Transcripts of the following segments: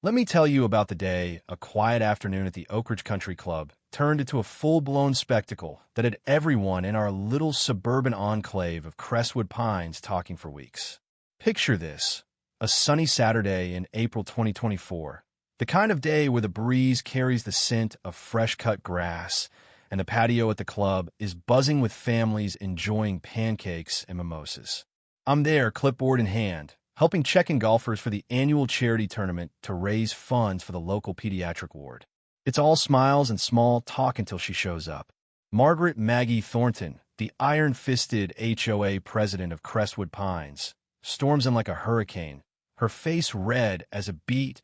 Let me tell you about the day a quiet afternoon at the Oak Ridge Country Club turned into a full-blown spectacle that had everyone in our little suburban enclave of Crestwood Pines talking for weeks. Picture this, a sunny Saturday in April 2024, the kind of day where the breeze carries the scent of fresh-cut grass and the patio at the club is buzzing with families enjoying pancakes and mimosas. I'm there, clipboard in hand, helping check-in golfers for the annual charity tournament to raise funds for the local pediatric ward. It's all smiles and small talk until she shows up. Margaret Maggie Thornton, the iron-fisted HOA president of Crestwood Pines, storms in like a hurricane, her face red as a beet,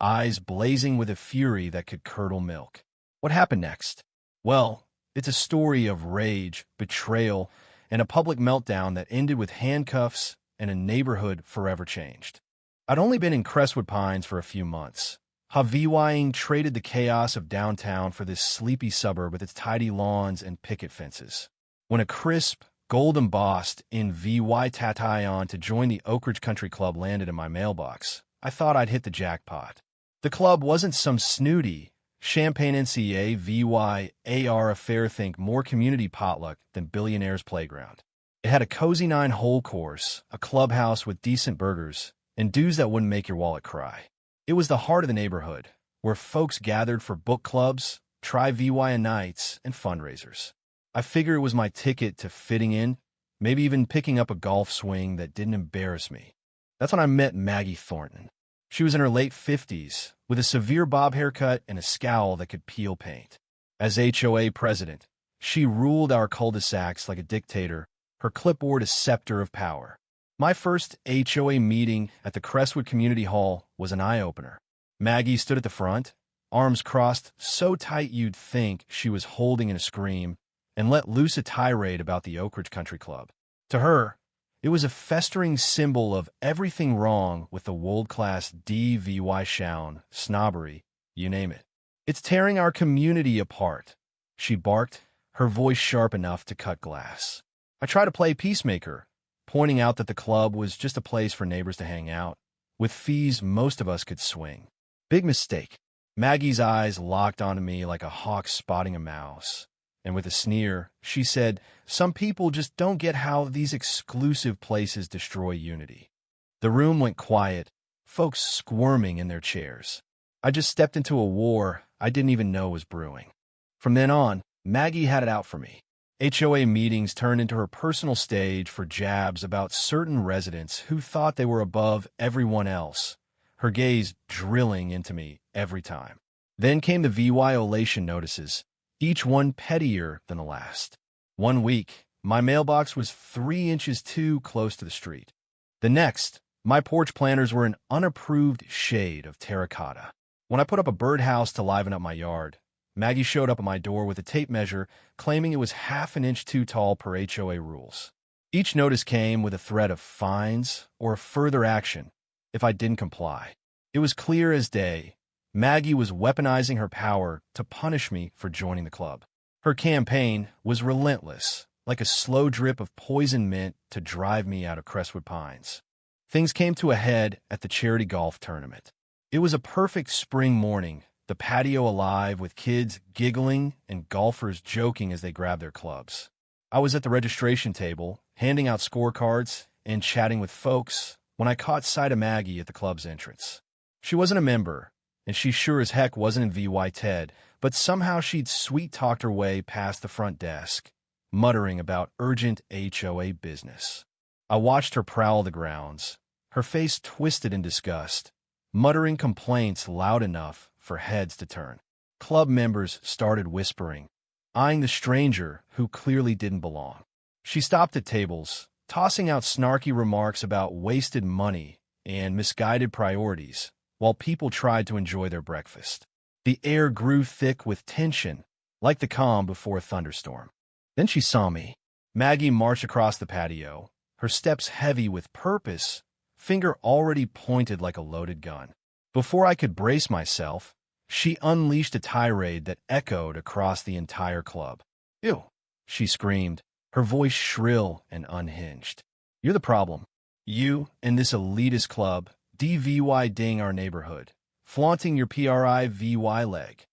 eyes blazing with a fury that could curdle milk. What happened next? Well, it's a story of rage, betrayal, and a public meltdown that ended with handcuffs and a neighborhood forever changed. I'd only been in Crestwood Pines for a few months. HOA traded the chaos of downtown for this sleepy suburb with its tidy lawns and picket fences. When a crisp, gold-embossed in VY Tatayon to join the Oak Ridge Country Club landed in my mailbox, I thought I'd hit the jackpot. The club wasn't some snooty, Champagne NCA VY affair, think more community potluck than billionaire's playground. It had a cozy 9-hole course, a clubhouse with decent burgers, and dues that wouldn't make your wallet cry. It was the heart of the neighborhood, where folks gathered for book clubs, tri-VY nights, and fundraisers. I figured it was my ticket to fitting in, maybe even picking up a golf swing that didn't embarrass me. That's when I met Maggie Thornton. She was in her late 50s, with a severe bob haircut and a scowl that could peel paint. As HOA president, she ruled our cul-de-sacs like a dictator, her clipboard a scepter of power. My first HOA meeting at the Crestwood Community Hall was an eye-opener. Maggie stood at the front, arms crossed so tight you'd think she was holding in a scream, and let loose a tirade about the Oak Ridge Country Club. To her, it was a festering symbol of everything wrong with the world-class DVY Shown, snobbery, you name it. It's tearing our community apart, she barked, her voice sharp enough to cut glass. I tried to play peacemaker, pointing out that the club was just a place for neighbors to hang out, with fees most of us could swing. Big mistake. Maggie's eyes locked onto me like a hawk spotting a mouse. And with a sneer, she said, "Some people just don't get how these exclusive places destroy unity." The room went quiet, folks squirming in their chairs. I just stepped into a war I didn't even know was brewing. From then on, Maggie had it out for me. HOA meetings turned into her personal stage for jabs about certain residents who thought they were above everyone else, her gaze drilling into me every time. Then came the VY-olation notices, each one pettier than the last. One week, my mailbox was 3 inches too close to the street. The next, my porch planters were an unapproved shade of terracotta. When I put up a birdhouse to liven up my yard, Maggie showed up at my door with a tape measure, claiming it was half an inch too tall per HOA rules. Each notice came with a threat of fines or further action if I didn't comply. It was clear as day. Maggie was weaponizing her power to punish me for joining the club. Her campaign was relentless, like a slow drip of poison mint to drive me out of Crestwood Pines. Things came to a head at the charity golf tournament. It was a perfect spring morning, the patio alive with kids giggling and golfers joking as they grabbed their clubs. I was at the registration table, handing out scorecards and chatting with folks when I caught sight of Maggie at the club's entrance. She wasn't a member, and she sure as heck wasn't in VY TED, but somehow she'd sweet-talked her way past the front desk, muttering about urgent HOA business. I watched her prowl the grounds, her face twisted in disgust, muttering complaints loud enough for heads to turn. Club members started whispering, eyeing the stranger who clearly didn't belong. She stopped at tables, tossing out snarky remarks about wasted money and misguided priorities, while people tried to enjoy their breakfast. The air grew thick with tension, like the calm before a thunderstorm. Then she saw me. Maggie marched across the patio, her steps heavy with purpose, finger already pointed like a loaded gun. Before I could brace myself, she unleashed a tirade that echoed across the entire club. "Ew," she screamed, her voice shrill and unhinged. "You're the problem. You and this elitist club DVY-ding our neighborhood, flaunting your privy leg.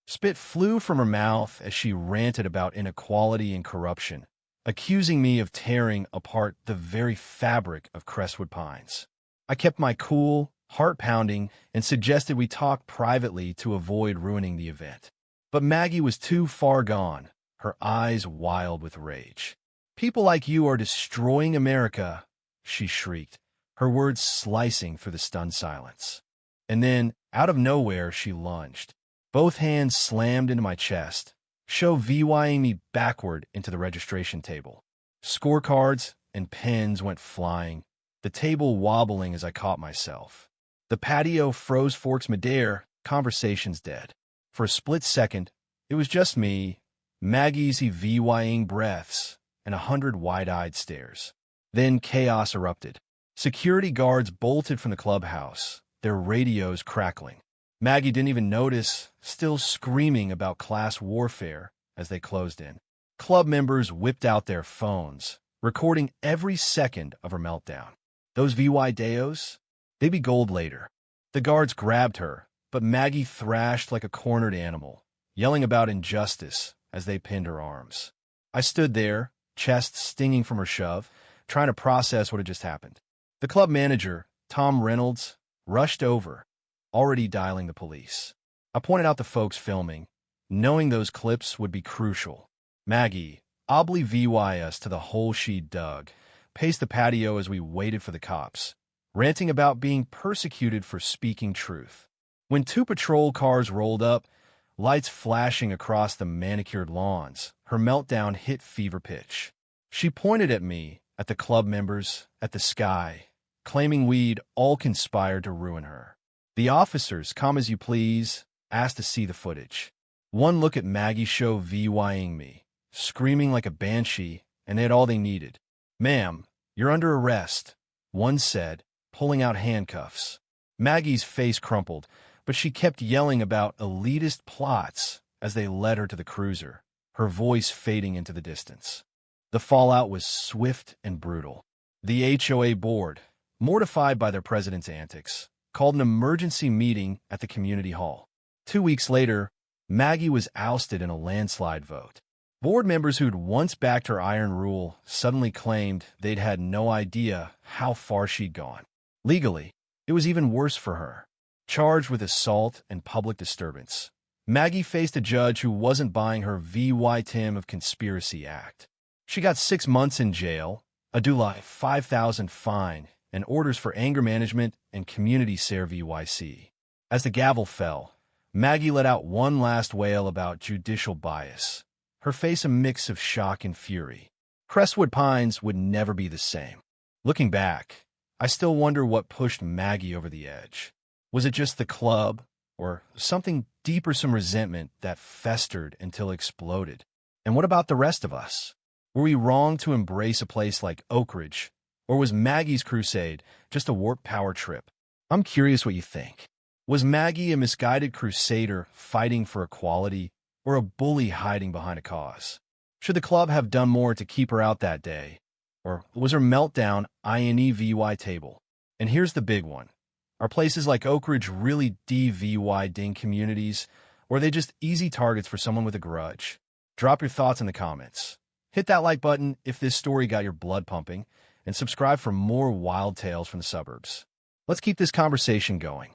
Spit flew from her mouth as she ranted about inequality and corruption, accusing me of tearing apart the very fabric of Crestwood Pines. I kept my cool, heart pounding, and suggested we talk privately to avoid ruining the event. But Maggie was too far gone, her eyes wild with rage. "People like you are destroying America," she shrieked, her words slicing through the stunned silence. And then, out of nowhere, she lunged. Both hands slammed into my chest, shoving me backward into the registration table. Scorecards and pens went flying, the table wobbling as I caught myself. The patio froze forks midair, conversations dead. For a split second, it was just me, Maggie's vying breaths, and 100 wide-eyed stares. Then chaos erupted. Security guards bolted from the clubhouse, their radios crackling. Maggie didn't even notice, still screaming about class warfare as they closed in. Club members whipped out their phones, recording every second of her meltdown. Those VY Deos? They'd be gold later. The guards grabbed her, but Maggie thrashed like a cornered animal, yelling about injustice as they pinned her arms. I stood there, chest stinging from her shove, trying to process what had just happened. The club manager, Tom Reynolds, rushed over, already dialing the police. I pointed out the folks filming, knowing those clips would be crucial. Maggie, oddly VY us to the hole she dug, paced the patio as we waited for the cops, ranting about being persecuted for speaking truth. When 2 patrol cars rolled up, lights flashing across the manicured lawns, her meltdown hit fever pitch. She pointed at me, at the club members, at the sky, claiming we'd all conspired to ruin her. The officers, come as you please, asked to see the footage. One look at Maggie showed VYing me, screaming like a banshee, and they had all they needed. "Ma'am, you're under arrest," one said, pulling out handcuffs. Maggie's face crumpled, but she kept yelling about elitist plots as they led her to the cruiser, her voice fading into the distance. The fallout was swift and brutal. The HOA board, mortified by their president's antics, called an emergency meeting at the community hall. 2 weeks later, Maggie was ousted in a landslide vote. Board members who'd once backed her iron rule suddenly claimed they'd had no idea how far she'd gone. Legally, it was even worse for her. Charged with assault and public disturbance, Maggie faced a judge who wasn't buying her VY Tim of Conspiracy Act. She got 6 months in jail, a $5,000 fine, and orders for anger management and community service. As the gavel fell, Maggie let out one last wail about judicial bias, her face a mix of shock and fury. Crestwood Pines would never be the same. Looking back, I still wonder what pushed Maggie over the edge. Was it just the club, or something deeper, some resentment that festered until it exploded? And what about the rest of us? Were we wrong to embrace a place like Oak Ridge? Or was Maggie's crusade just a warped power trip? I'm curious what you think. Was Maggie a misguided crusader fighting for equality, or a bully hiding behind a cause? Should the club have done more to keep her out that day? Or was her meltdown INEVY table? And here's the big one. Are places like Oak Ridge really DVY-ding communities, or are they just easy targets for someone with a grudge? Drop your thoughts in the comments. Hit that like button if this story got your blood pumping, and subscribe for more wild tales from the suburbs. Let's keep this conversation going.